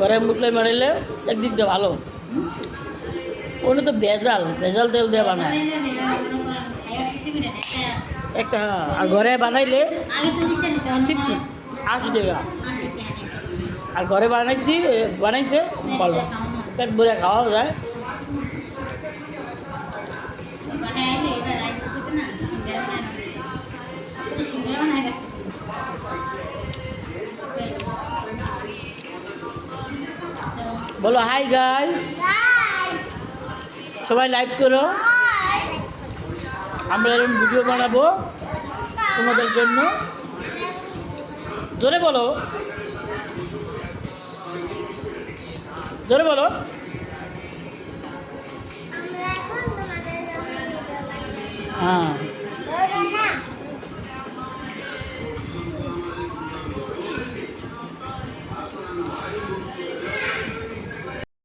ঘরে মুখলে মারাইলে একদিক দিয়ে ভালো। ওটা তো ভেজাল ভেজাল তেল দিয়ে বানায় একটা, আর ঘরে বানাইলে 80 টাকা। আর ঘরে বানাইছে ভালো, পেট ভরে খাওয়া যায়। বলো হাই গাইস, সবাই লাইক করো। আমরা এরকম ভিডিও বানাবো তোমাদের জন্য। জোরে বলো, জোরে বলো। হ্যাঁ